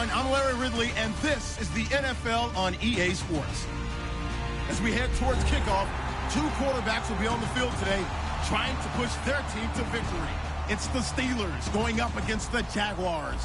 everyone. I'm Larry Ridley, and this is the NFL on EA Sports. As we head towards kickoff, two quarterbacks will be on the field today trying to push their team to victory. It's the Steelers going up against the Jaguars.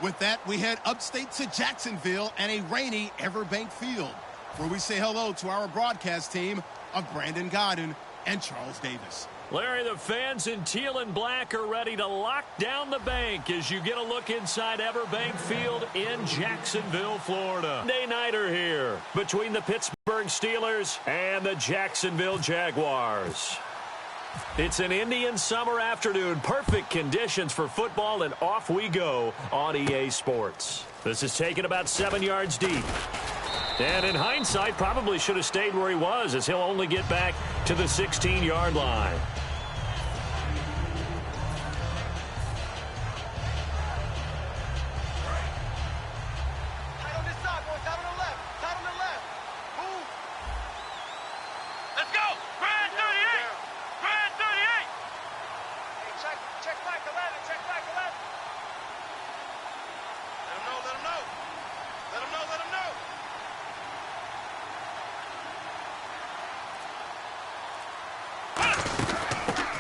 With that, we head upstate to Jacksonville and a rainy Everbank Field, where we say hello to our broadcast team of Brandon Godden and Charles Davis. Larry, the fans in teal and black are ready to lock down the bank as you get a look inside Everbank Field in Jacksonville, Florida. Day nighter here between the Pittsburgh Steelers and the Jacksonville Jaguars. It's an Indian summer afternoon. Perfect conditions for football, and off we go on EA Sports. This is taken about 7 yards deep. And in hindsight, probably should have stayed where he was, as he'll only get back to the 16-yard line.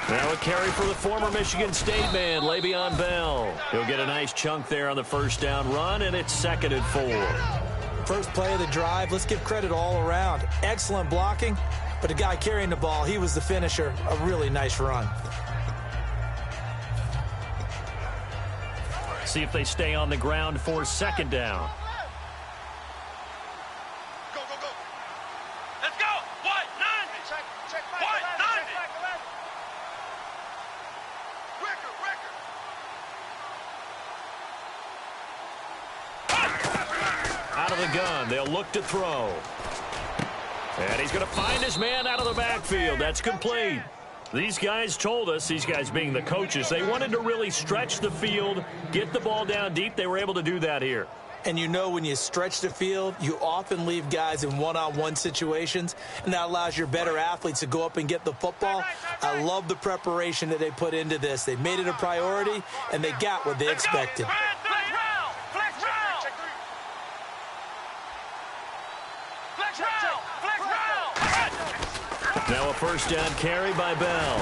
Now a carry for the former Michigan State man, Le'Veon Bell. He'll get a nice chunk there on the first down run, and it's 2nd and 4. First play of the drive, let's give credit all around. Excellent blocking, but the guy carrying the ball, he was the finisher. A really nice run. See if they stay on the ground for 2nd down. The gun. They'll look to throw. And he's going to find his man out of the backfield. That's complete. These guys told us, these guys being the coaches, they wanted to really stretch the field, get the ball down deep. They were able to do that here. And you know, when you stretch the field, you often leave guys in one-on-one situations, and that allows your better athletes to go up and get the football. I love the preparation that they put into this. They made it a priority, and they got what they expected. Now a first down carry by Bell.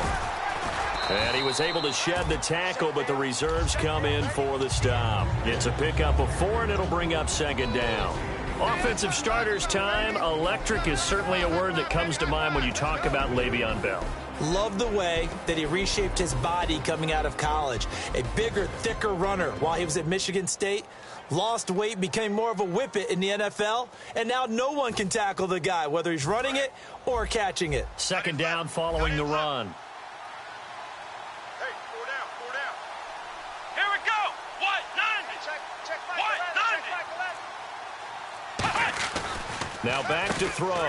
And he was able to shed the tackle, but the reserves come in for the stop. It's a pickup of 4, and it'll bring up 2nd down. Offensive starters time. Electric is certainly a word that comes to mind when you talk about Le'Veon Bell. Love the way that he reshaped his body coming out of college. A bigger, thicker runner while he was at Michigan State. Lost weight, became more of a whippet in the NFL, and now no one can tackle the guy, whether he's running it or catching it. 2nd down following the run. Hey, 4 down. Here we go. What? 90. Now back to throw.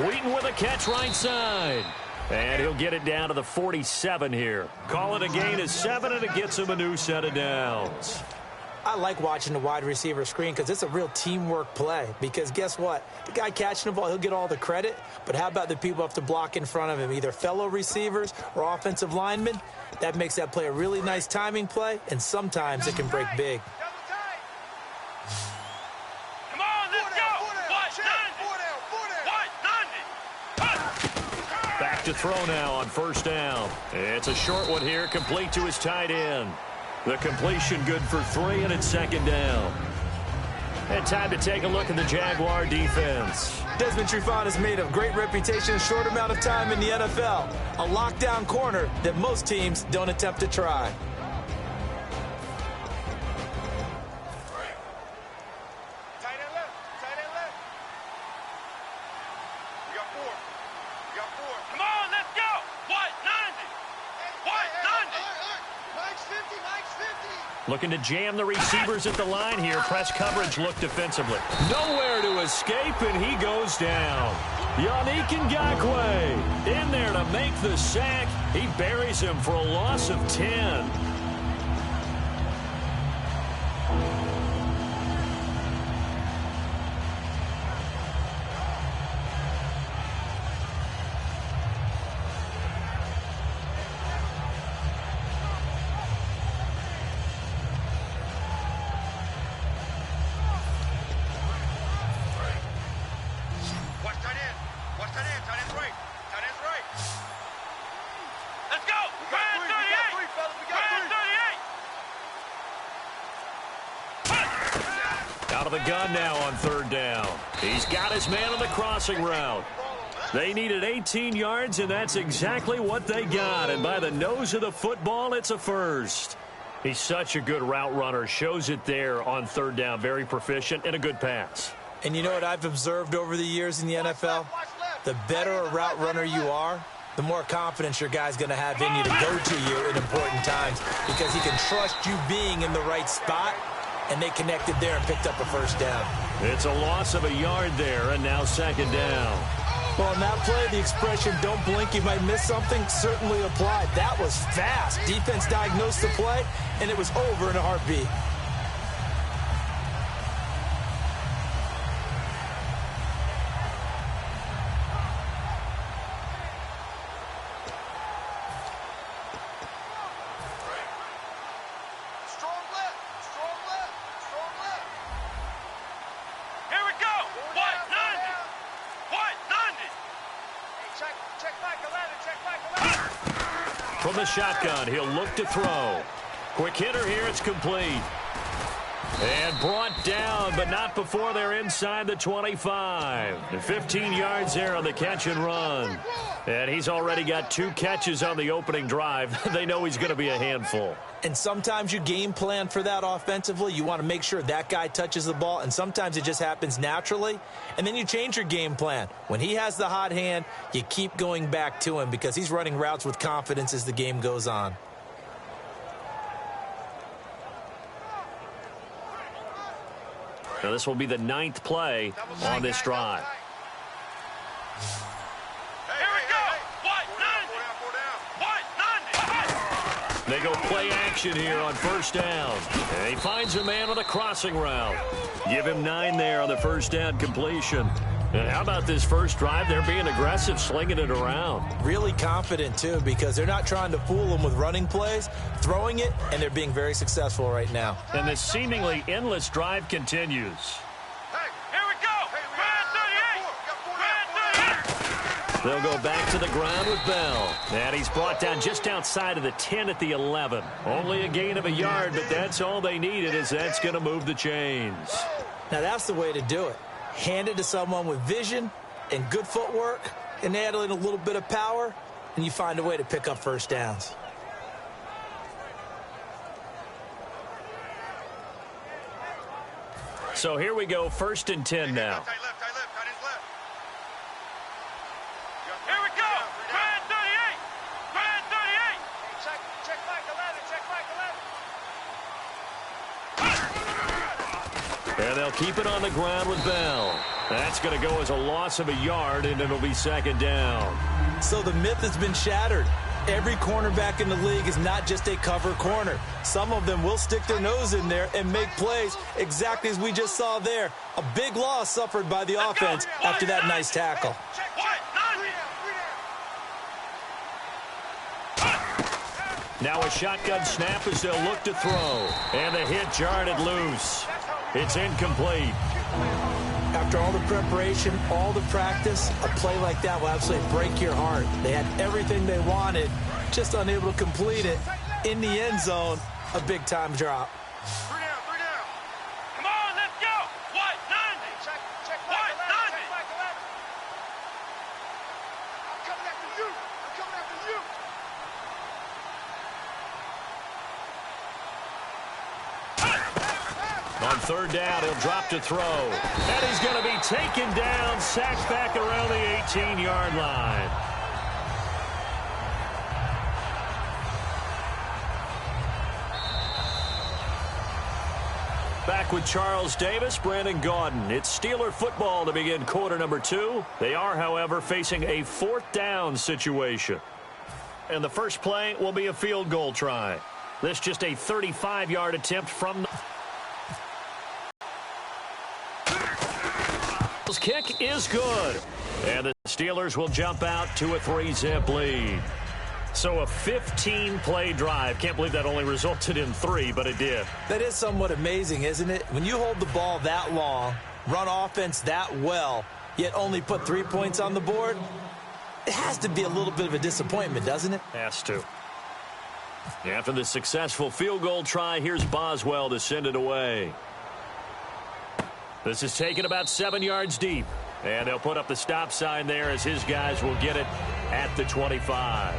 Wheaton with a catch right side. And he'll get it down to the 47 here. Call it a gain of 7, and it gets him a new set of downs. I like watching the wide receiver screen because it's a real teamwork play. Because guess what? The guy catching the ball, he'll get all the credit. But how about the people who have to block in front of him, either fellow receivers or offensive linemen? That makes that play a really nice timing play, and sometimes it can break big. Come on, let's go. What? 90. Back to throw now on first down. It's a short one here, complete to his tight end. The completion good for 3, and it's 2nd down. And time to take a look at the Jaguar defense. Desmond Trufant has made a great reputation in a short amount of time in the NFL. A lockdown corner that most teams don't attempt to try. Tight end left. You got 4. Come on, let's go. What? 90. What? 90. Mike's 50. Looking to jam the receivers at the line here. Press coverage look defensively. Nowhere to escape, and he goes down. Yannick Ngakoue in there to make the sack. He buries him for a loss of 10. Out of the gun now on third down. He's got his man on the crossing route. They needed 18 yards, and that's exactly what they got. And by the nose of the football, it's a first. He's such a good route runner. Shows it there on third down. Very proficient and a good pass. And you know what I've observed over the years in the NFL? The better a route runner you are, the more confidence your guy's going to have in you to go to you in important times because he can trust you being in the right spot, and they connected there and picked up a first down. It's a loss of a yard there, and now second down. Well, on that play, the expression, don't blink, you might miss something, certainly applied. That was fast. Defense diagnosed the play, and it was over in a heartbeat. From the shotgun, he'll look to throw. Quick hitter here, it's complete. And brought down, but not before they're inside the 25. 15 yards there on the catch and run. And he's already got 2 catches on the opening drive. They know he's going to be a handful. And sometimes you game plan for that offensively. You want to make sure that guy touches the ball, and sometimes it just happens naturally. And then you change your game plan. When he has the hot hand, you keep going back to him because he's running routes with confidence as the game goes on. Now this will be the 9th play on this drive. They go play action here on first down. And he finds a man on a crossing route. Give him 9 there on the first down completion. And how about this first drive? They're being aggressive, slinging it around. Really confident, too, because they're not trying to fool them with running plays, throwing it, and they're being very successful right now. And this seemingly endless drive continues. They'll go back to the ground with Bell. And he's brought down just outside of the 10 at the 11. Only a gain of a yard, but that's all they needed, as that's going to move the chains. Now that's the way to do it. Hand it to someone with vision and good footwork, and add in a little bit of power, and you find a way to pick up first downs. So here we go, 1st and 10 now. And they'll keep it on the ground with Bell. That's going to go as a loss of a yard, and it'll be second down. So the myth has been shattered. Every cornerback in the league is not just a cover corner. Some of them will stick their nose in there and make plays exactly as we just saw there. A big loss suffered by the offense after that nice tackle. Now a shotgun snap as they'll look to throw. And the hit jarred it loose. It's incomplete. After all the preparation, all the practice, a play like that will absolutely break your heart. They had everything they wanted, just unable to complete it. In the end zone, a big-time drop. Come on, let's go. What? 90. Check what? 90. I'm coming after you. I'm coming after you. On third down, he'll drop to throw. And he's going to be taken down, sacked back around the 18-yard line. Back with Charles Davis, Brandon Gaudin. It's Steeler football to begin quarter number 2. They are, however, facing a 4th down situation. And the first play will be a field goal try. This just a 35-yard attempt from the kick is good. And the Steelers will jump out to a 3-zip lead. So a 15-play drive. Can't believe that only resulted in 3, but it did. That is somewhat amazing, isn't it? When you hold the ball that long, run offense that well, yet only put 3 points on the board, it has to be a little bit of a disappointment, doesn't it? Has to. After the successful field goal try, here's Boswell to send it away. This is taken about 7 yards deep. And they'll put up the stop sign there as his guys will get it at the 25.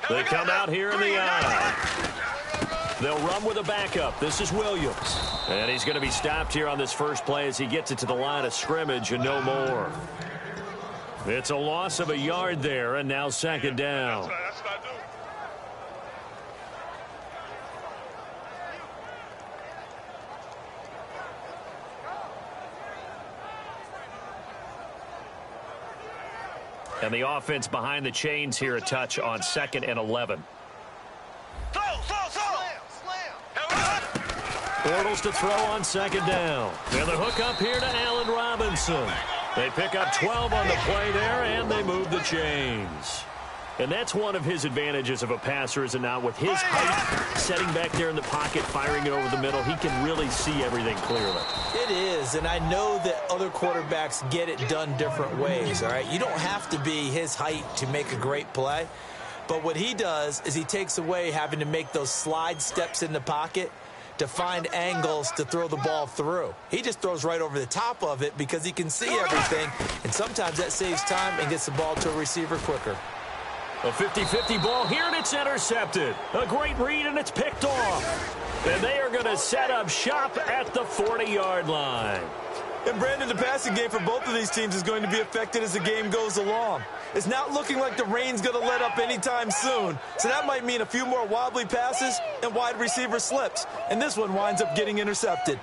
They come out here in the eye. They'll run with a backup. This is Williams. And he's going to be stopped here on this first play as he gets it to the line of scrimmage and no more. It's a loss of a yard there, and now second down. That's what I do. And the offense behind the chains here a touch on 2nd and 11. Bortles to throw on 2nd down. And the hook up here to Allen Robinson. They pick up 12 on the play there, and they move the chains. And that's one of his advantages of a passer, is it not? With his height, setting back there in the pocket, firing it over the middle, he can really see everything clearly. It is, and I know that other quarterbacks get it done different ways, all right? You don't have to be his height to make a great play. But what he does is he takes away having to make those slide steps in the pocket to find angles to throw the ball through. He just throws right over the top of it because he can see everything, and sometimes that saves time and gets the ball to a receiver quicker. A 50-50 ball here, and it's intercepted. A great read, and it's picked off. And they are going to set up shop at the 40-yard line. And, Brandon, the passing game for both of these teams is going to be affected as the game goes along. It's not looking like the rain's going to let up anytime soon. So that might mean a few more wobbly passes and wide receiver slips. And this one winds up getting intercepted.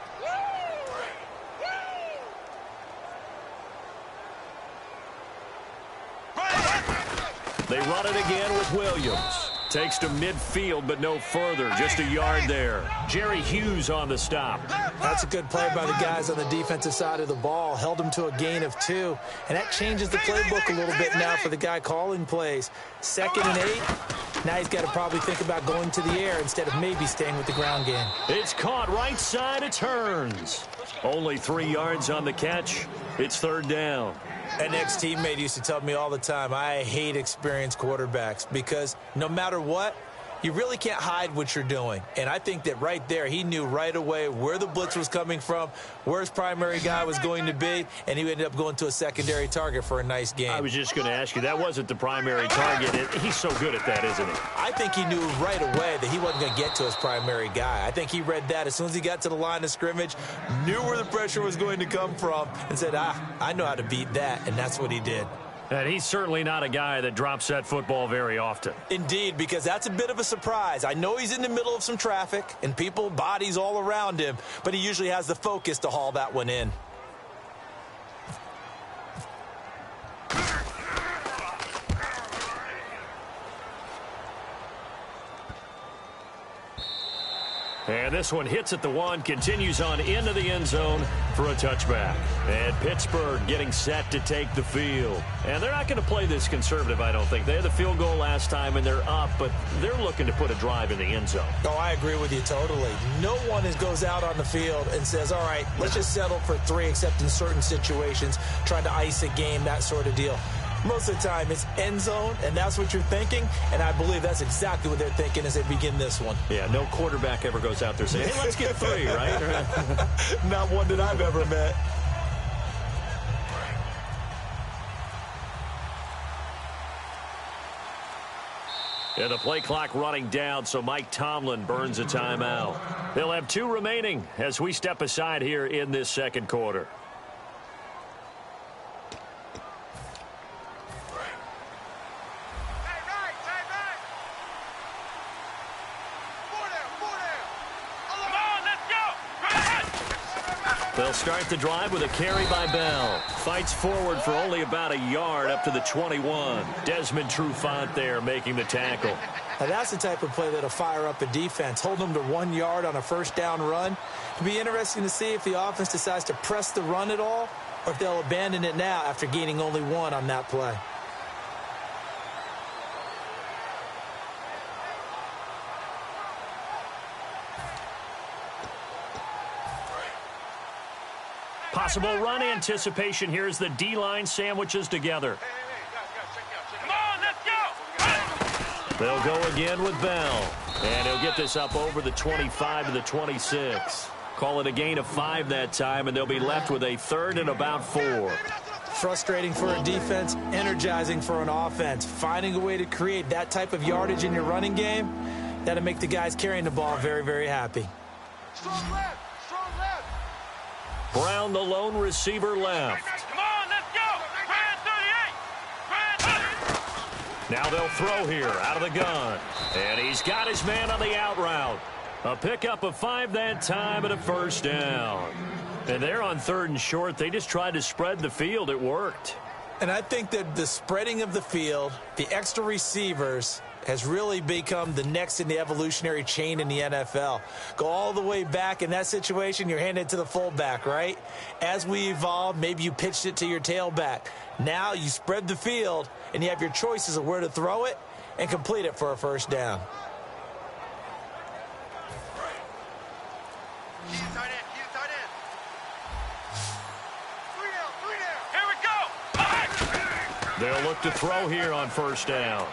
They run it again with Williams. Takes to midfield, but no further. Just a yard there. Jerry Hughes on the stop. That's a good play by the guys on the defensive side of the ball. Held them to a gain of 2. And that changes the playbook a little bit now for the guy calling plays. 2nd and 8. Now he's got to probably think about going to the air instead of maybe staying with the ground game. It's caught right side. It turns. Only 3 yards on the catch. It's 3rd down. An ex-teammate used to tell me all the time, I hate experienced quarterbacks because no matter what, you really can't hide what you're doing. And I think that right there, he knew right away where the blitz was coming from, where his primary guy was going to be, and he ended up going to a secondary target for a nice game. I was just going to ask you, that wasn't the primary target. He's so good at that, isn't he? I think he knew right away that he wasn't going to get to his primary guy. I think he read that as soon as he got to the line of scrimmage, knew where the pressure was going to come from, and said, I know how to beat that, and that's what he did. And he's certainly not a guy that drops that football very often. Indeed, because that's a bit of a surprise. I know he's in the middle of some traffic and people, bodies all around him, but he usually has the focus to haul that one in. And this one hits at the 1, continues on into the end zone for a touchback. And Pittsburgh getting set to take the field. And they're not going to play this conservative, I don't think. They had the field goal last time, and they're up, but they're looking to put a drive in the end zone. Oh, I agree with you totally. No one goes out on the field and says, all right, let's just settle for 3, except in certain situations, trying to ice a game, that sort of deal. Most of the time, it's end zone, and that's what you're thinking, and I believe that's exactly what they're thinking as they begin this one. Yeah, no quarterback ever goes out there saying, hey, let's get 3, right? Not one that I've ever met. And the play clock running down, so Mike Tomlin burns a timeout. They'll have 2 remaining as we step aside here in this second quarter. They'll start the drive with a carry by Bell. Fights forward for only about a yard up to the 21. Desmond Trufant there making the tackle. Now that's the type of play that'll fire up a defense. Hold them to 1 yard on a first down run. It'll be interesting to see if the offense decides to press the run at all or if they'll abandon it now after gaining only 1 on that play. Possible run anticipation here as the D-line sandwiches together. Come on, let's go! They'll go again with Bell. And he'll get this up over the 25 to the 26. Call it a gain of 5 that time, and they'll be left with a 3rd and about 4. Frustrating for a defense, energizing for an offense. Finding a way to create that type of yardage in your running game, that'll make the guys carrying the ball very, very happy. Strong left! Strong left! Brown, the lone receiver, left. Come on, let's go! Brand 38! Now they'll throw here out of the gun. And he's got his man on the out route. A pickup of 5 that time and a 1st down. And they're on 3rd and short. They just tried to spread the field. It worked. And I think that the spreading of the field, the extra receivers, has really become the next in the evolutionary chain in the NFL. Go all the way back in that situation, you're handed to the fullback, right? As we evolve, maybe you pitched it to your tailback. Now you spread the field, and you have your choices of where to throw it and complete it for a 1st down. Keep it tight end, keep it tight end. 3 down, 3 down. Here we go! They'll look to throw here on 1st down.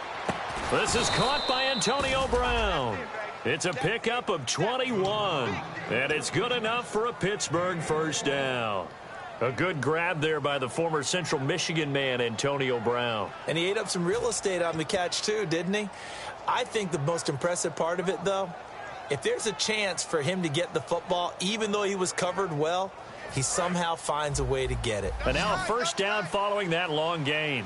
This is caught by Antonio Brown. It's a pickup of 21, and it's good enough for a Pittsburgh 1st down. A good grab there by the former Central Michigan man, Antonio Brown. And he ate up some real estate on the catch, too, didn't he? I think the most impressive part of it, though, if there's a chance for him to get the football, even though he was covered well, he somehow finds a way to get it. And now a 1st down following that long gain.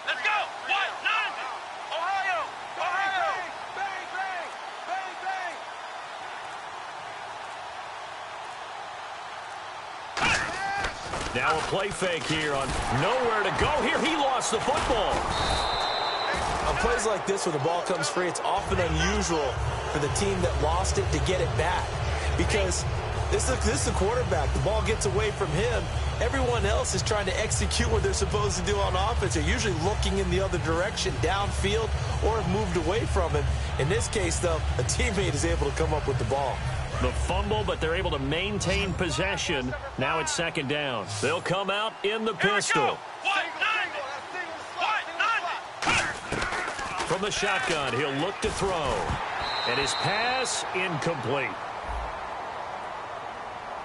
Let's go! What? 90! Ohio! Ohio! Bang, bang! Bang, bang! Now a play fake here on nowhere to go. Here he lost the football. On plays like this where the ball comes free, it's often unusual for the team that lost it to get it back. Because this is the quarterback. The ball gets away from him. Everyone else is trying to execute what they're supposed to do on offense. They're usually looking in the other direction, downfield, or have moved away from him. In this case, though, a teammate is able to come up with the ball. The fumble, but they're able to maintain possession. Now it's 2nd down. They'll come out in the pistol. What? 90! What? 90! From the shotgun, he'll look to throw. And his pass incomplete.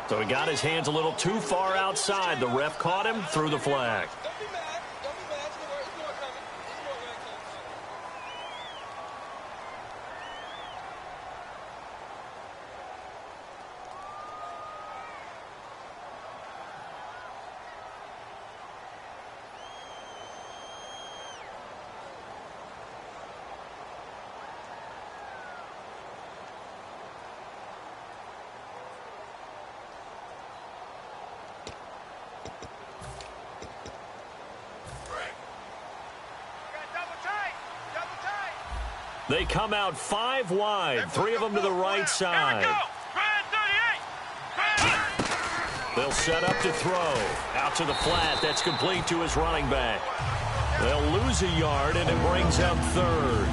So he got his hands a little too far outside. The ref caught him, threw the flag. They come out 5 wide, 3 of them to the right side. They'll set up to throw. Out to the flat. That's complete to his running back. They'll lose a yard, and it brings up 3rd.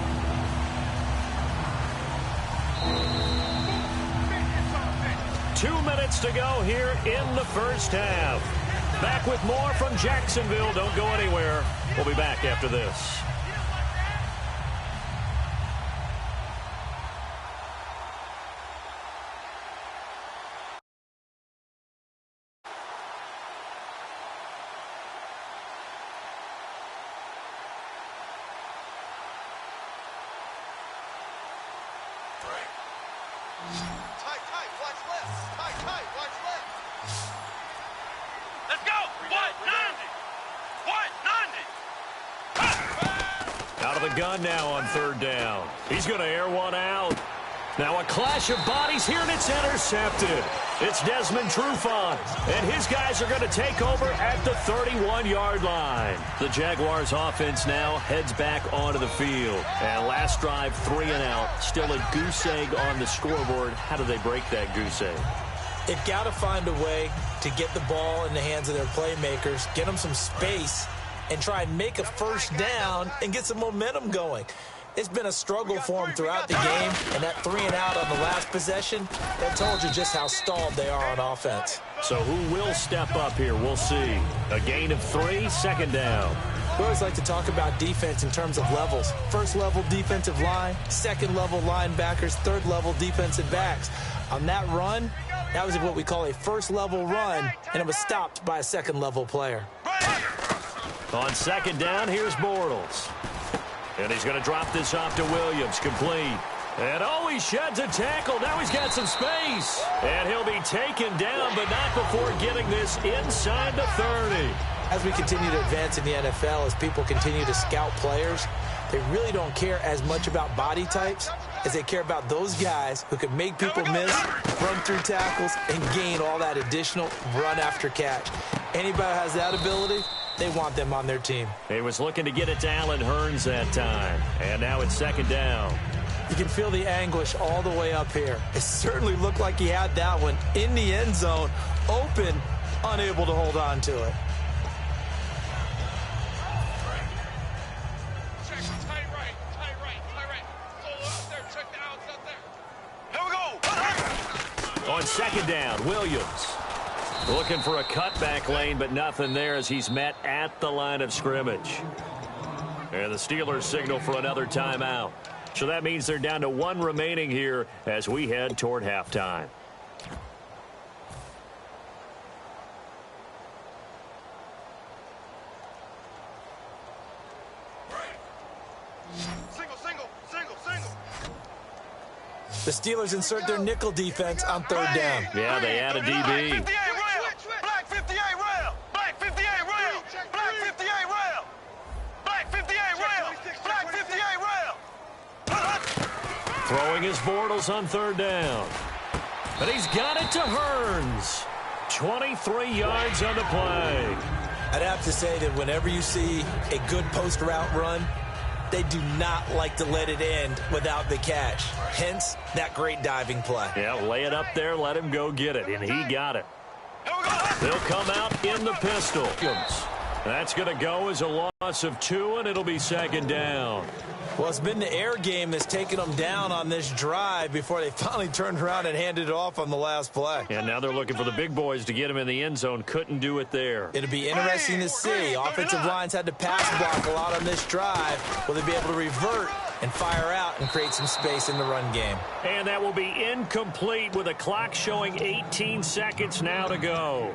Two minutes to go here in the 1st half. Back with more from Jacksonville. Don't go anywhere. We'll be back after this. Tight, watch left. Tight, watch left. Let's go. What? 90. What? 90. Out of the gun now on 3rd down. He's going to air one out. Now a clash of bodies here, and it's intercepted. It's Desmond Trufant, and his guys are going to take over at the 31-yard line. The Jaguars offense now heads back onto the field. And last drive, 3 and out. Still a goose egg on the scoreboard. How do they break that goose egg? They've got to find a way to get the ball in the hands of their playmakers, get them some space, and try and make a first down and get some momentum going. It's been a struggle for them throughout the game, and that 3-and-out on the last possession, that told you just how stalled they are on offense. So who will step up here? We'll see. A gain of 3, second down. We always like to talk about defense in terms of levels. First-level defensive line, second-level linebackers, third-level defensive backs. On that run, that was what we call a first-level run, and it was stopped by a second-level player. On second down, here's Bortles. And he's going to drop this off to Williams, complete. And oh, he sheds a tackle. Now he's got some space. And he'll be taken down, but not before getting this inside the 30. As we continue to advance in the NFL, as people continue to scout players, they really don't care as much about body types as they care about those guys who can make people miss, run through tackles, and gain all that additional run after catch. Anybody who has that ability, they want them on their team. He was looking to get it to Allen Hurns that time. And now it's second down. You can feel the anguish all the way up here. It certainly looked like he had that one in the end zone, open, unable to hold on to it. On second down, Williams looking for a cutback lane, but nothing there as he's met at the line of scrimmage. And the Steelers signal for another timeout. So that means they're down to 1 remaining here as we head toward halftime. The Steelers insert their nickel defense on third down. Yeah, they add a DB. Black 58 rail. Black 58 rail. Black 58 rail. Black 58 rail. Black 58 rail. Throwing his Bortles on third down. But he's got it to Hurns. 23 yards on the play. I'd have to say that whenever you see a good post route run, they do not like to let it end without the catch. Hence, that great diving play. Yeah, lay it up there, let him go get it, and he got it. They'll come out in the pistol. That's going to go as a loss of 2, and it'll be second down. Well, it's been the air game that's taken them down on this drive before they finally turned around and handed it off on the last play. And now they're looking for the big boys to get him in the end zone. Couldn't do it there. It'll be interesting to see. Offensive lines had to pass block a lot on this drive. Will they be able to revert and fire out and create some space in the run game? And that will be incomplete with a clock showing 18 seconds now to go.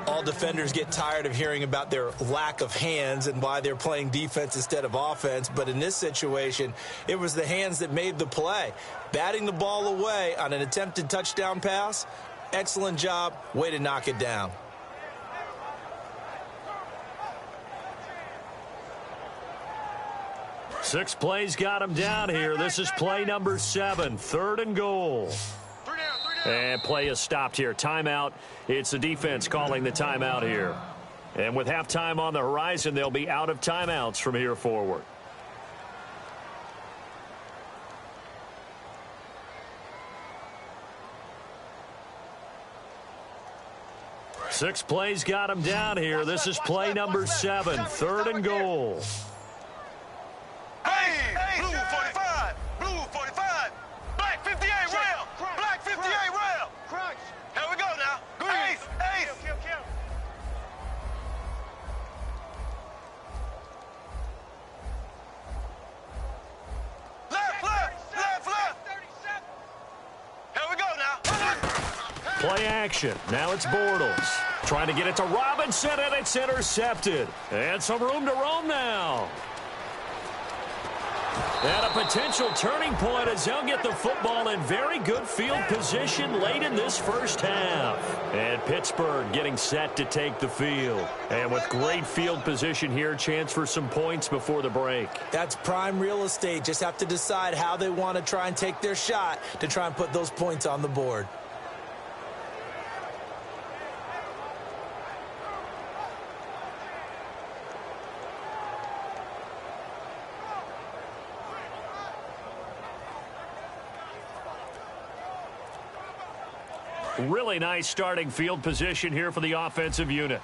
All defenders get tired of hearing about their lack of hands and why they're playing defense instead of offense. But in this situation, it was the hands that made the play. Batting the ball away on an attempted touchdown pass, excellent job. Way to knock it down. Six plays got him down here. This is play number 7, 3rd and goal. And play is stopped here. Timeout. It's the defense calling the timeout here. And with halftime on the horizon, they'll be out of timeouts from here forward. Six plays got him down here. This is play number 7, 3rd and goal. Hey, blue 45, blue 45, black 58 rail, black 58 rail. Here we go now. Ace. Left. Here we go now. Play action. Now it's Bortles. Trying to get it to Robinson, and it's intercepted. And some room to roam now. And a potential turning point as they'll get the football in very good field position late in this first half. And Pittsburgh getting set to take the field. And with great field position here, chance for some points before the break. That's prime real estate. Just have to decide how they want to try and take their shot to try and put those points on the board. Really nice starting field position here for the offensive unit.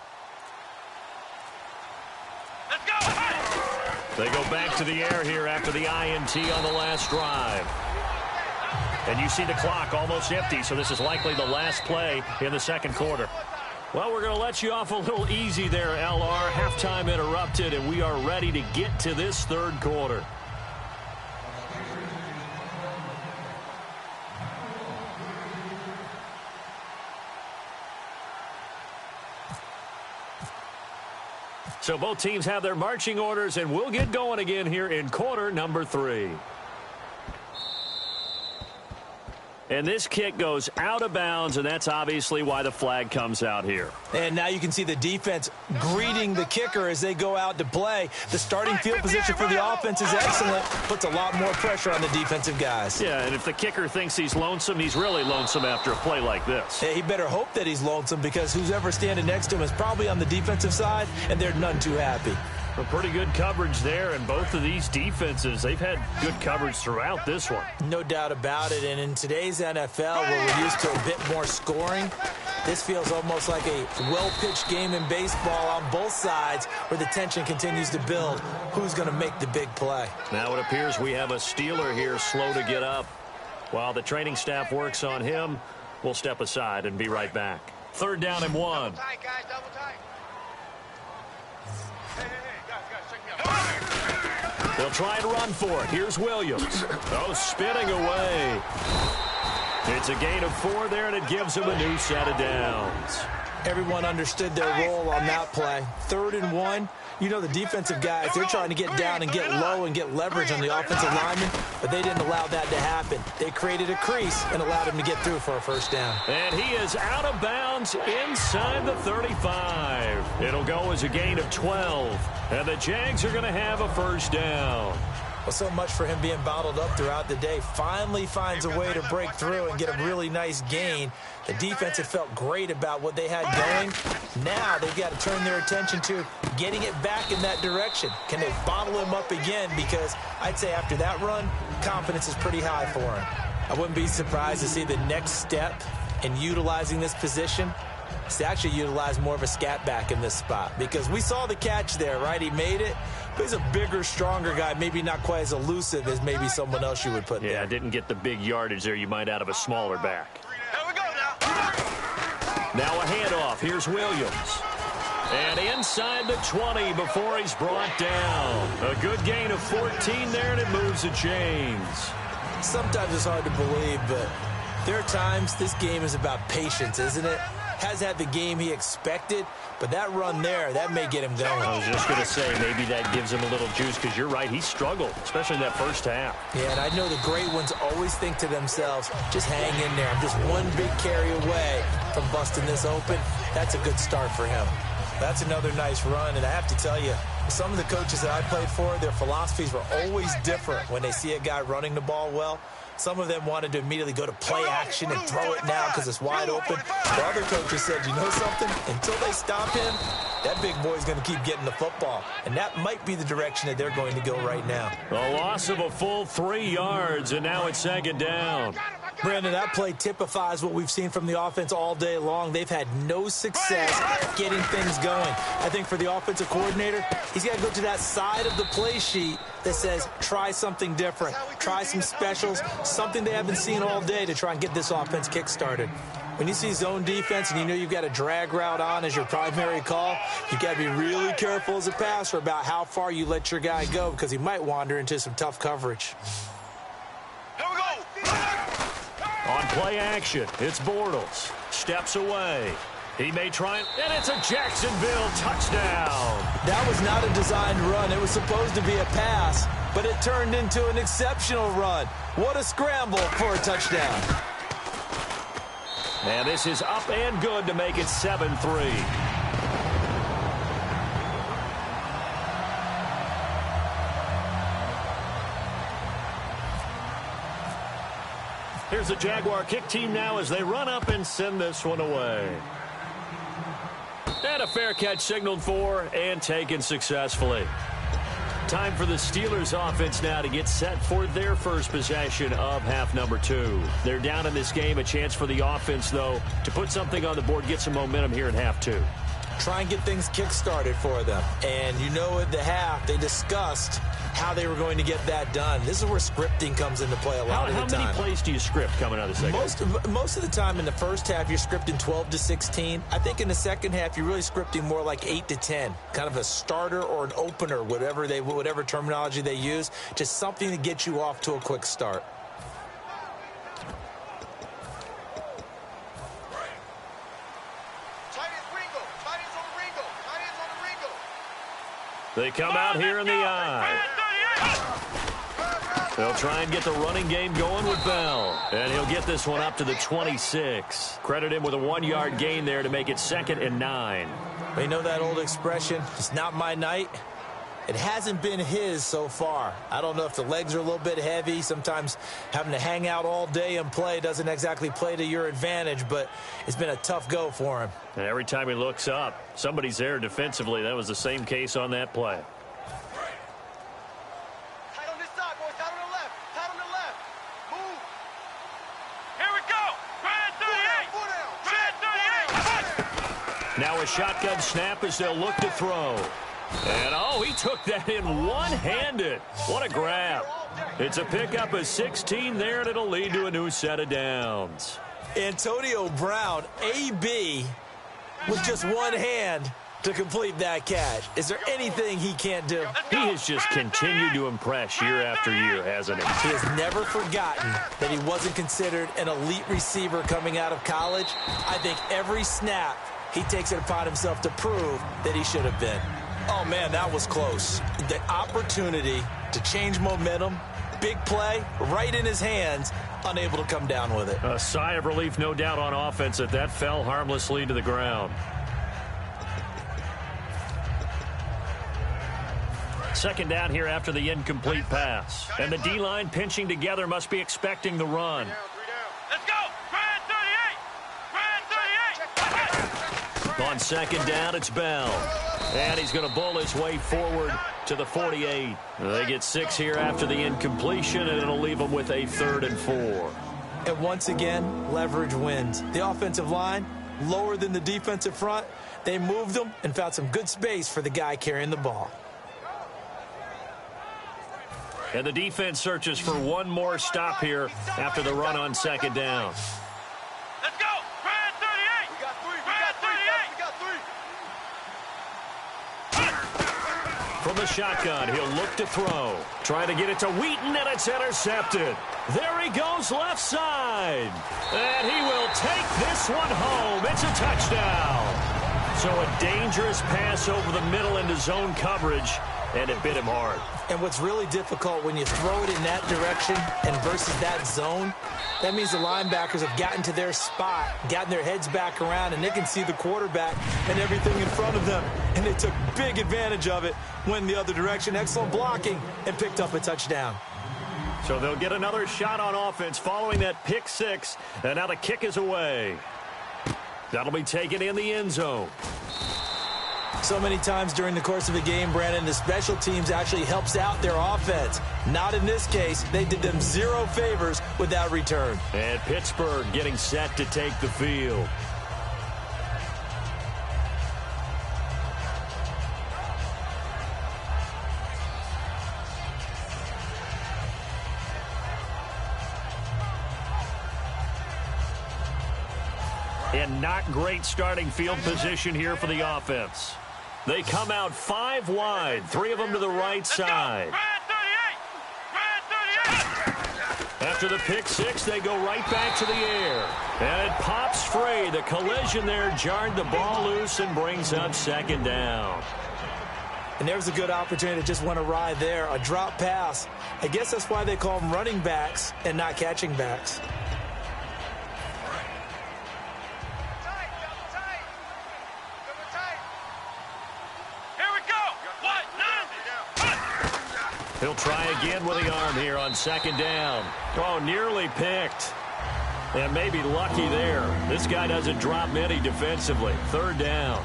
Let's go! They go back to the air here after the INT on the last drive. And you see the clock almost empty, so this is likely the last play in the second quarter. Well, we're going to let you off a little easy there, LR. Halftime interrupted, and we are ready to get to this third quarter. So both teams have their marching orders, and we'll get going again here in quarter number 3. And this kick goes out of bounds, and that's obviously why the flag comes out here. And now you can see the defense greeting the kicker as they go out to play. The starting field position for the offense is excellent. Puts a lot more pressure on the defensive guys. Yeah, and if the kicker thinks he's lonesome, he's really lonesome after a play like this. Yeah, he better hope that he's lonesome, because who's ever standing next to him is probably on the defensive side, and they're none too happy. A pretty good coverage there, and both of these defenses, they've had good coverage throughout this one. No doubt about it, and in today's NFL, where we're used to a bit more scoring, this feels almost like a well-pitched game in baseball on both sides, where the tension continues to build. Who's going to make the big play? Now it appears we have a Steeler here slow to get up. While the training staff works on him, we'll step aside and be right back. 3rd down and 1. Double tight, guys, double tight. They'll try and run for it. Here's Williams. Oh, spinning away. It's a gain of 4 there, and it gives him a new set of downs. Everyone understood their role on that play. 3rd and 1. You know, the defensive guys, they're trying to get down and get low and get leverage on the offensive lineman, but they didn't allow that to happen. They created a crease and allowed him to get through for a first down. And he is out of bounds inside the 35. It'll go as a gain of 12. And the Jags are going to have a first down. Well, so much for him being bottled up throughout the day. Finally finds a way to break through and get a really nice gain. The defense had felt great about what they had going. Now they've got to turn their attention to getting it back in that direction. Can they bottle him up again? Because I'd say after that run, confidence is pretty high for him. I wouldn't be surprised to see the next step in utilizing this position is to actually utilize more of a scat back in this spot. Because we saw the catch there, right? He made it. But he's a bigger, stronger guy, maybe not quite as elusive as maybe someone else you would put there. Yeah, didn't get the big yardage there you might out of a smaller back. Here we go now. Now a handoff. Here's Williams. And inside the 20 before he's brought down. A good gain of 14 there, and it moves the chains. Sometimes it's hard to believe, but there are times this game is about patience, isn't it? Has had the game he expected, but that run there, that may get him going. I was just going to say, maybe that gives him a little juice, because you're right, he struggled, especially in that first half. Yeah, and I know the great ones always think to themselves, just hang in there. I'm just one big carry away from busting this open. That's a good start for him. That's another nice run, and I have to tell you, some of the coaches that I played for, their philosophies were always different when they see a guy running the ball well. Some of them wanted to immediately go to play action and throw it now because it's wide open. The other coaches said, you know something? Until they stop him, that big boy's going to keep getting the football. And that might be the direction that they're going to go right now. A loss of a full 3 yards, and now it's 2nd down. Brandon, that play typifies what we've seen from the offense all day long. They've had no success getting things going. I think for the offensive coordinator, he's got to go to that side of the play sheet that says, try something different, try some specials, something they haven't seen all day to try and get this offense kick-started. When you see zone defense and you know you've got a drag route on as your primary call, you've got to be really careful as a passer about how far you let your guy go, because he might wander into some tough coverage. Here we go. On play action, it's Bortles. Steps away. He may try, and it's a Jacksonville touchdown. That was not a designed run. It was supposed to be a pass, but it turned into an exceptional run. What a scramble for a touchdown. And this is up and good to make it 7-3. Here's the Jaguar kick team now as they run up and send this one away. And a fair catch signaled for and taken successfully. Time for the Steelers offense now to get set for their first possession of half number 2. They're down in this game. A chance for the offense, though, to put something on the board, get some momentum here in half 2. Try and get things kick-started for them. And you know at the half, they discussed how they were going to get that done. This is where scripting comes into play a lot of the time. How many plays do you script coming out of the second? Most of the time in the first half, you're scripting 12 to 16. I think in the second half, you're really scripting more like 8 to 10. Kind of a starter or an opener, whatever terminology they use. Just something to get you off to a quick start. They come out here in the eye. They'll try and get the running game going with Bell. And he'll get this one up to the 26. Credit him with a 1-yard gain there to make it 2nd and 9. You know that old expression, it's not my night? It hasn't been his so far. I don't know if the legs are a little bit heavy. Sometimes having to hang out all day and play doesn't exactly play to your advantage, but it's been a tough go for him. And every time he looks up, somebody's there defensively. That was the same case on that play. Tight on this side, boys. Tight on the left. Tight on the left. Move. Here we go. Red 38. Red 38. Now a shotgun snap as they'll look to throw. And, oh, he took that in one-handed. What a grab. It's a pickup of 16 there, and it'll lead to a new set of downs. Antonio Brown, AB, with just one hand to complete that catch. Is there anything he can't do? He has just continued to impress year after year, hasn't he? He has never forgotten that he wasn't considered an elite receiver coming out of college. I think every snap he takes it upon himself to prove that he should have been. Oh, man, that was close. The opportunity to change momentum, big play, right in his hands, unable to come down with it. A sigh of relief, no doubt, on offense that fell harmlessly to the ground. Second down here after the incomplete pass. And the D-line pinching together must be expecting the run. Let's go. Red 38. Red 38. On second down, it's Bell. And he's going to bowl his way forward to the 48. They get 6 here after the incompletion, and it'll leave them with a 3rd and 4. And once again, leverage wins. The offensive line, lower than the defensive front. They moved them and found some good space for the guy carrying the ball. And the defense searches for one more stop here after the run on second down. Let's go. Red 38. We got 3. Red 38. We got 3. From the shotgun, he'll look to throw. Trying to get it to Wheaton, and it's intercepted. There he goes left side. And he will take this one home. It's a touchdown. So a dangerous pass over the middle into zone coverage, and it bit him hard. And what's really difficult when you throw it in that direction and versus that zone, that means the linebackers have gotten to their spot, gotten their heads back around, and they can see the quarterback and everything in front of them. And they took big advantage of it, went the other direction, excellent blocking, and picked up a touchdown. So they'll get another shot on offense following that pick 6, and now the kick is away. That'll be taken in the end zone. So many times during the course of a game, Brandon, the special teams actually helps out their offense. Not in this case. They did them 0 favors with that return. And Pittsburgh getting set to take the field. And not great starting field position here for the offense. They come out 5 wide, 3 of them to the right side. Red 38. Red 38. After the pick 6, they go right back to the air. And it pops free. The collision there jarred the ball loose and brings up second down. And there's a good opportunity to just want to ride there. A drop pass. I guess that's why they call them running backs and not catching backs. He'll try again with the arm here on second down. Oh, nearly picked. And maybe lucky there. This guy doesn't drop many defensively. Third down.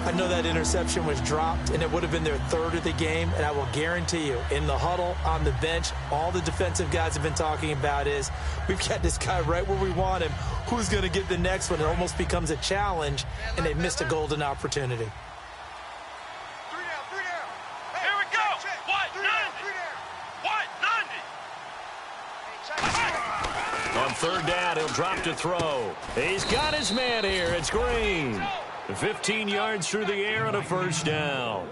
I know that interception was dropped, and it would have been their third of the game, and I will guarantee you, in the huddle, on the bench, all the defensive guys have been talking about is, we've got this guy right where we want him. Who's going to get the next one? It almost becomes a challenge, and they missed a golden opportunity. Here we go. What? 90. On third down, he'll drop to throw. He's got his man here. It's Green. 15 yards through the air and a first down.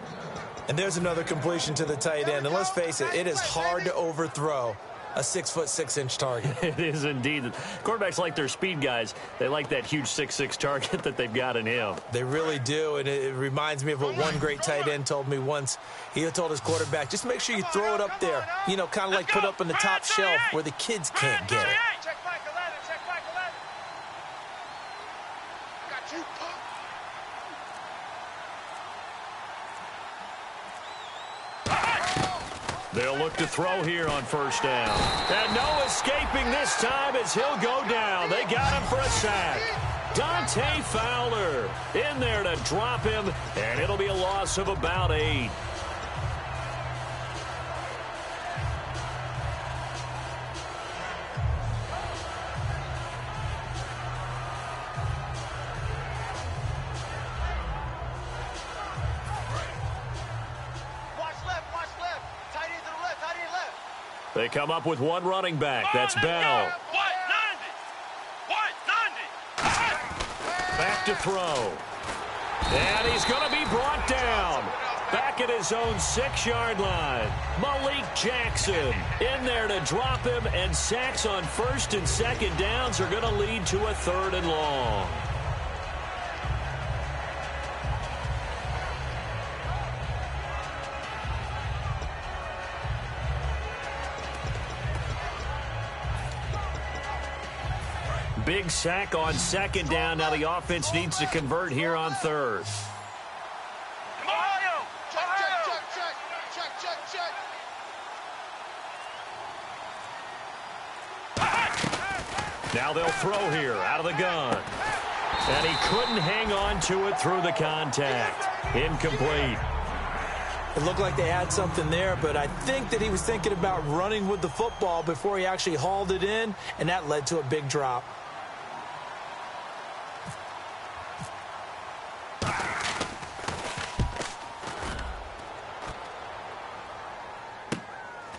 And there's another completion to the tight end. And let's face it, it is hard to overthrow a 6'6" target. It is indeed. Quarterbacks like their speed guys. They like that huge 6'6" target that they've got in him. They really do, and it reminds me of what one great tight end told me once. He told his quarterback, just make sure you throw it up there, you know, kind of like put up on the top shelf where the kids can't get it. Check back 11. Check back 11. Got you, Pop. They'll look to throw here on first down. And no escaping this time as he'll go down. They got him for a sack. Dante Fowler in there to drop him, and it'll be a loss of about 8. They come up with one running back. That's Bell. What? 90. Back to throw. And he's going to be brought down. Back at his own 6-yard line. Malik Jackson in there to drop him, and sacks on first and second downs are going to lead to a third and long. Big sack on second down. Now the offense needs to convert here on third. Ohio! Check. Now they'll throw here out of the gun. And he couldn't hang on to it through the contact. Incomplete. It looked like they had something there, but I think that he was thinking about running with the football before he actually hauled it in, and that led to a big drop.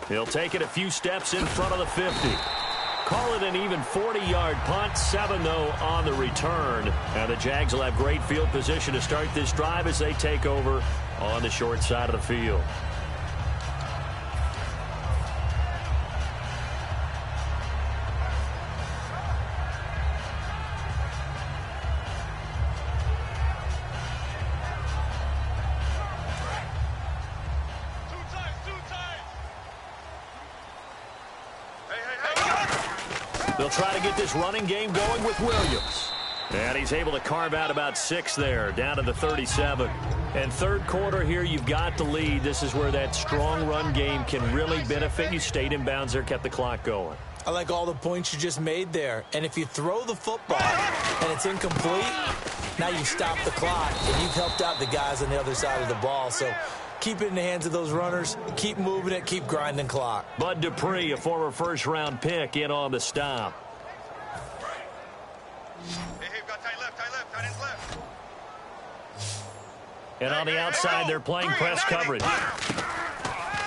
He'll take it a few steps in front of the 50. Call it an even 40-yard punt. 7, though, on the return. And the Jags will have great field position to start this drive as they take over on the short side of the field. They'll try to get this running game going with Williams. And he's able to carve out about 6 there, down to the 37. And third quarter here, you've got the lead. This is where that strong run game can really benefit you. Stayed in bounds there, kept the clock going. I like all the points you just made there. And if you throw the football and it's incomplete, now you stop the clock, and you've helped out the guys on the other side of the ball. So keep it in the hands of those runners. Keep moving it. Keep grinding clock. Bud Dupree, a former first-round pick, in on the stop. Hey, got tight left, tight ends left. And on the outside, they're playing press coverage.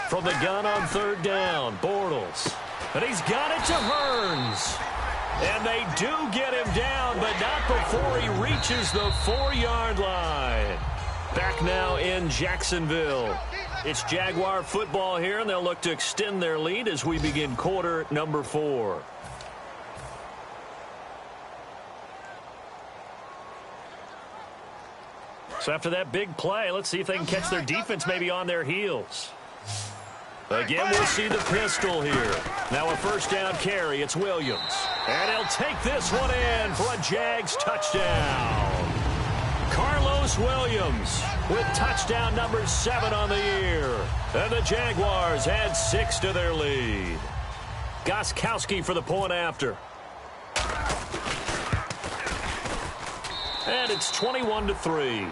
From the gun on third down, Bortles. And he's got it to Hearns. And they do get him down, but not before he reaches the 4-yard line. Back now in Jacksonville. It's Jaguar football here, and they'll look to extend their lead as we begin quarter number 4. So after that big play, let's see if they can catch their defense maybe on their heels. Again, we'll see the pistol here. Now a first down carry. It's Williams. And he'll take this one in for a Jags touchdown. Carlos Williams with touchdown number 7 on the year. And the Jaguars add 6 to their lead. Gostkowski for the point after. And it's 21-3.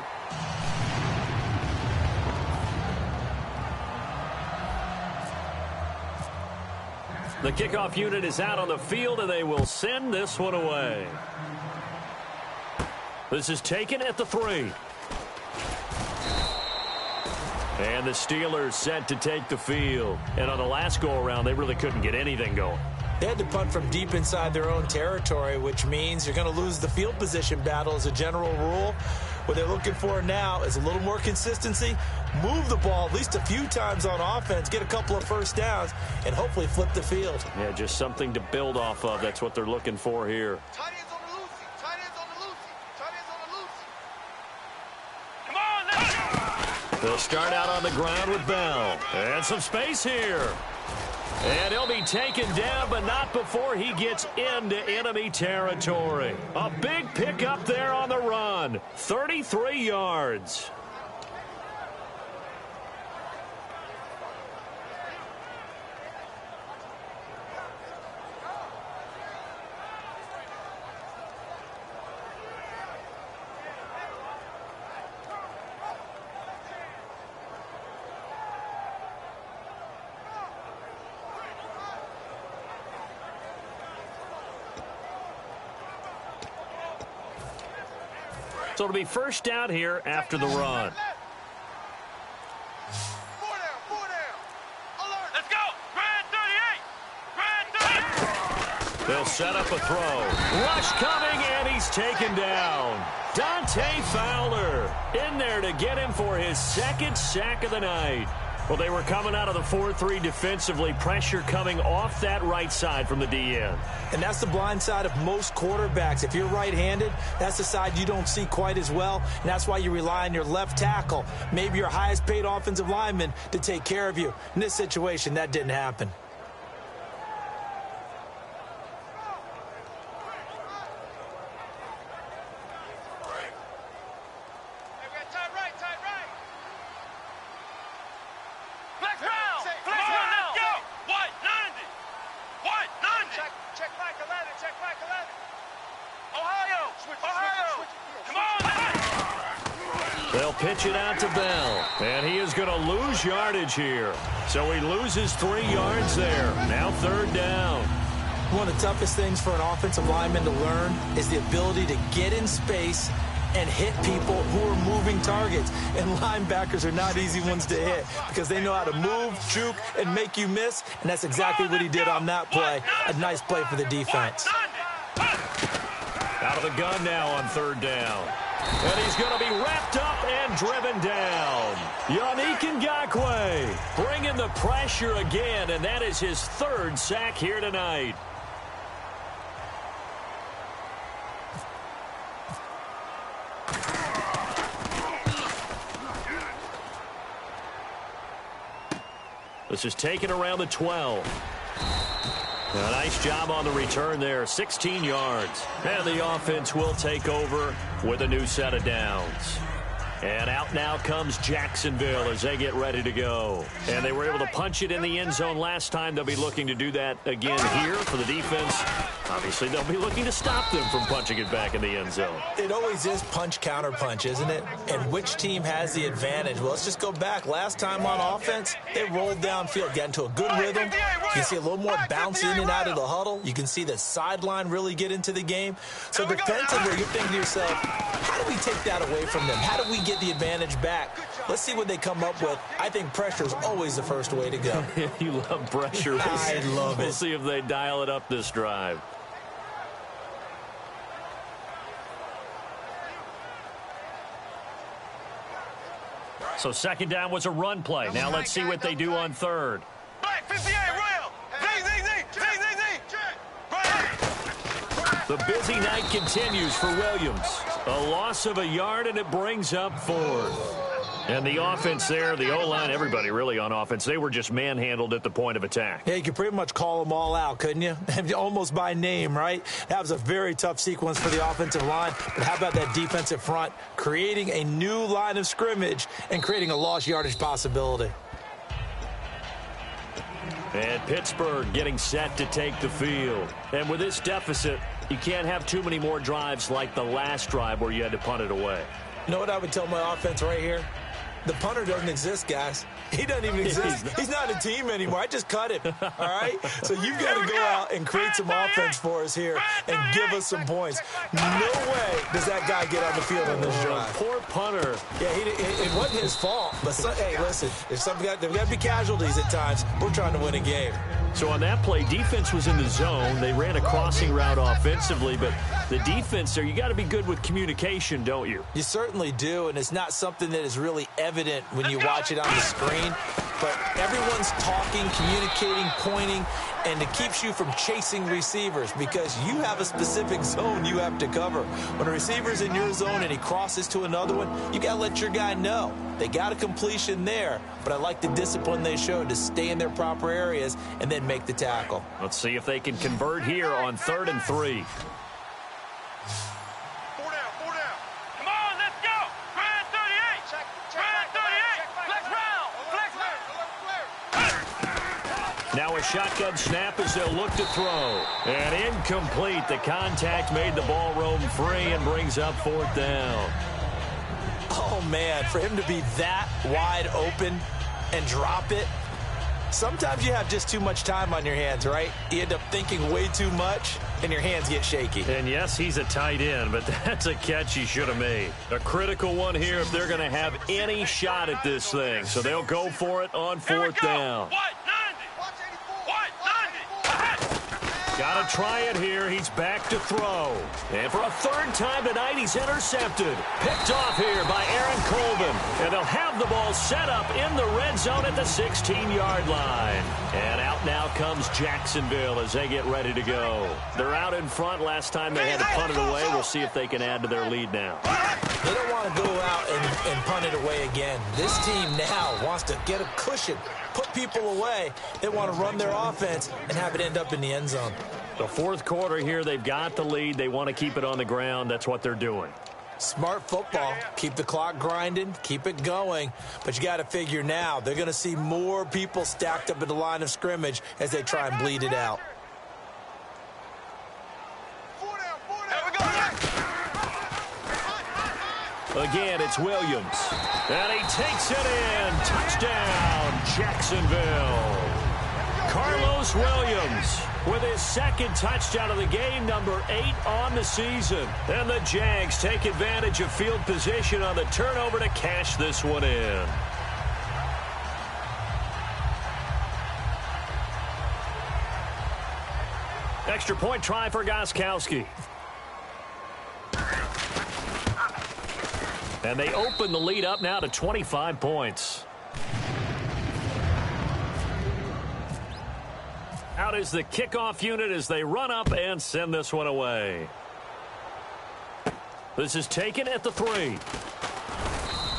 The kickoff unit is out on the field, and they will send this one away. This is taken at the 3. And the Steelers set to take the field. And on the last go-around, they really couldn't get anything going. They had to punt from deep inside their own territory, which means you're going to lose the field position battle as a general rule. What they're looking for now is a little more consistency, move the ball at least a few times on offense, get a couple of first downs, and hopefully flip the field. Yeah, just something to build off of. That's what they're looking for here. Tight ends on the loosey. Tight ends on the loosey. Tight ends on the loosey. Come on, let's go. They'll start out on the ground with Bell. And some space here. And he'll be taken down, but not before he gets into enemy territory. A big pickup there on the run. 33 yards. So it'll be first down here after the run. 4 down. Alert. Let's go. Grand 38. They'll set up a throw. Rush coming, and he's taken down. Dante Fowler in there to get him for his second sack of the night. Well, they were coming out of the 4-3 defensively. Pressure coming off that right side from the DN. And that's the blind side of most quarterbacks. If you're right-handed, that's the side you don't see quite as well. And that's why you rely on your left tackle, maybe your highest-paid offensive lineman, to take care of you. In this situation, that didn't happen. They'll pitch it out to Bell, and he is going to lose yardage here. So he loses 3 yards there. Now third down. One of the toughest things for an offensive lineman to learn is the ability to get in space and hit people who are moving targets. And linebackers are not easy ones to hit because they know how to move, juke, and make you miss. And that's exactly what he did on that play. A nice play for the defense. Out of the gun now on third down. And he's going to be wrapped up and driven down. Yannick Ngakoue bringing the pressure again, and that is his third sack here tonight. This is taken around the 12. A nice job on the return there, 16 yards. And the offense will take over with a new set of downs. And out now comes Jacksonville as they get ready to go. And they were able to punch it in the end zone last time. They'll be looking to do that again here for the defense. Obviously, they'll be looking to stop them from punching it back in the end zone. It always is punch-counter-punch, isn't it? And which team has the advantage? Well, let's just go back. Last time on offense, they rolled downfield, got into a good rhythm. You can see a little more bounce in and out of the huddle. You can see the sideline really get into the game. So defensively, you're thinking to yourself, how do we take that away from them? How do we get the advantage back? Let's see what they come up with. I think pressure is always the first way to go. You love pressure. I love it. We'll see if they dial it up this drive. So second down was a run play. Now let's see what they do on third. Black 58 rail. The busy night continues for Williams. A loss of a yard, and it brings up fourth. And the offense there, the O-line, everybody really on offense, they were just manhandled at the point of attack. Yeah, you could pretty much call them all out, couldn't you? Almost by name, right? That was a very tough sequence for the offensive line. But how about that defensive front, creating a new line of scrimmage and creating a lost yardage possibility? And Pittsburgh getting set to take the field. And with this deficit, you can't have too many more drives like the last drive where you had to punt it away. You know what I would tell my offense right here? The punter doesn't exist, guys. He doesn't even exist. He's not a team anymore. I just cut him, all right? So you've got to go out and create some offense for us here and give us some points. No way does that guy get on the field on this drive. Poor punter. Yeah, it wasn't his fault. But, hey, listen, if there's got to be casualties at times, we're trying to win a game. So on that play, defense was in the zone. They ran a crossing route offensively, but the defense there, you got to be good with communication, don't you? You certainly do, and it's not something that is really evident when you watch it on the screen. But everyone's talking, communicating, pointing, and it keeps you from chasing receivers because you have a specific zone you have to cover. When a receiver's in your zone and he crosses to another one, you got to let your guy know. They got a completion there, but I like the discipline they showed to stay in their proper areas and then make the tackle. Let's see if they can convert here on 3rd and 3. 4 down, 4 down. Come on, let's go. Brand 38. Brand 38. Flex round. Flex. Now a shotgun snap as they'll look to throw. And incomplete. The contact made the ball roam free and brings up 4th down. Oh, man, for him to be that wide open and drop it. Sometimes you have just too much time on your hands, right? You end up thinking way too much, and your hands get shaky. And yes, he's a tight end, but that's a catch he should have made. A critical one here if they're going to have any shot at this thing. So they'll go for it on 4th down. Got to try it here. He's back to throw. And for a 3rd time tonight, he's intercepted. Picked off here by Aaron Colvin. And they'll have the ball set up in the red zone at the 16-yard line. And out now comes Jacksonville as they get ready to go. They're out in front. Last time they had to punt it away. We'll see if they can add to their lead now. They don't want to go out and punt it away again. This team now wants to get a cushion, put people away. They want to run their offense and have it end up in the end zone. The 4th quarter here, they've got the lead. They want to keep it on the ground. That's what they're doing. Smart football. Keep the clock grinding. Keep it going. But you got to figure now they're going to see more people stacked up at the line of scrimmage as they try and bleed it out. Again, it's Williams. And he takes it in. Touchdown, Jacksonville. Carlos Williams with his 2nd touchdown of the game, number 8 on the season. And the Jags take advantage of field position on the turnover to cash this one in. Extra point try for Gostkowski. And they open the lead up now to 25 points. Out is the kickoff unit as they run up and send this one away. This is taken at the 3.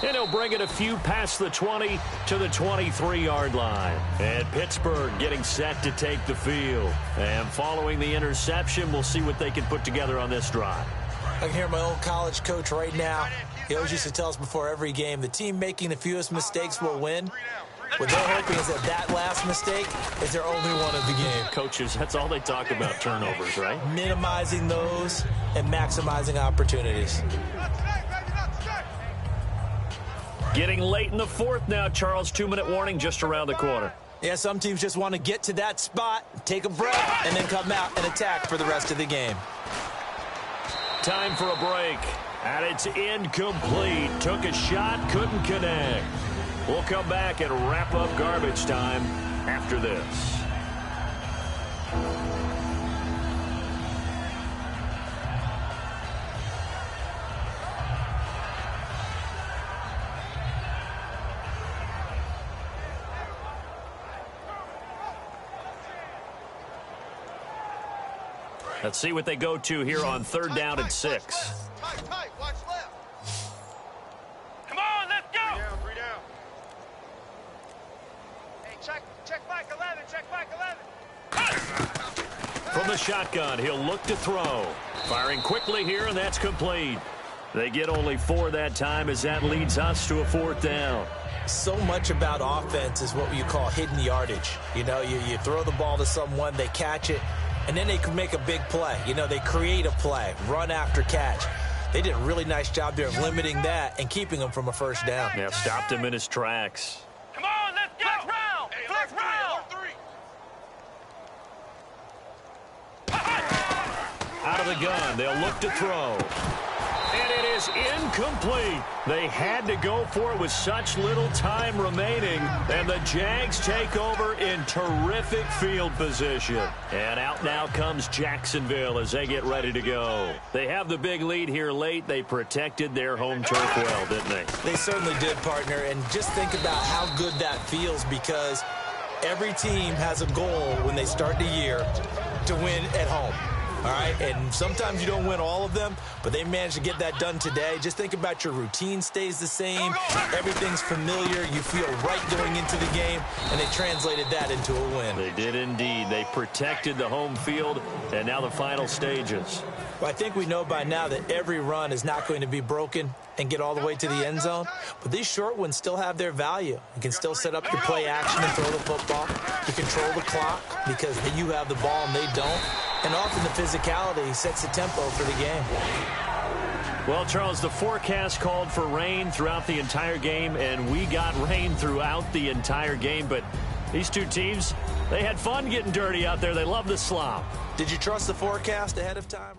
And he'll bring it a few past the 20 to the 23-yard line. And Pittsburgh getting set to take the field. And following the interception, we'll see what they can put together on this drive. I can hear my old college coach right now. He always used to tell us before every game, the team making the fewest mistakes will win. What they're hoping is that last mistake is their only one of the game. Coaches, that's all they talk about, turnovers, right? Minimizing those and maximizing opportunities. Getting late in the 4th now, Charles. 2-minute warning just around the corner. Yeah, some teams just want to get to that spot, take a breath, and then come out and attack for the rest of the game. Time for a break. And it's incomplete. Took a shot, couldn't connect. We'll come back and wrap up garbage time after this. Let's see what they go to here on 3rd down and 6. Tight, watch left. Come on, let's go. 3 down. Hey, check back 11, check back 11. From the shotgun, he'll look to throw. Firing quickly here, and that's complete. They get only 4 that time as that leads us to a 4th down. So much about offense is what you call hidden yardage. You know, you throw the ball to someone, they catch it, and then they can make a big play. You know, they create a play, run after catch. They did a really nice job there of limiting that and keeping him from a first down. Yeah, stopped him in his tracks. Come on, let's go. Flex round. Hey, flex round. Out of the gun, they'll look to throw. And it is incomplete. They had to go for it with such little time remaining. And the Jags take over in terrific field position. And out now comes Jacksonville as they get ready to go. They have the big lead here late. They protected their home turf well, didn't they? They certainly did, partner. And just think about how good that feels, because every team has a goal when they start the year to win at home. All right, and sometimes you don't win all of them, but they managed to get that done today. Just think about your routine stays the same. Everything's familiar. You feel right going into the game, and they translated that into a win. They did indeed. They protected the home field, and now the final stages. Well, I think we know by now that every run is not going to be broken and get all the way to the end zone, but these short ones still have their value. You can still set up your play action and throw the football. You control the clock because you have the ball and they don't. And often the physicality sets the tempo for the game. Well, Charles, the forecast called for rain throughout the entire game, and we got rain throughout the entire game. But these two teams, they had fun getting dirty out there. They love the slop. Did you trust the forecast ahead of time?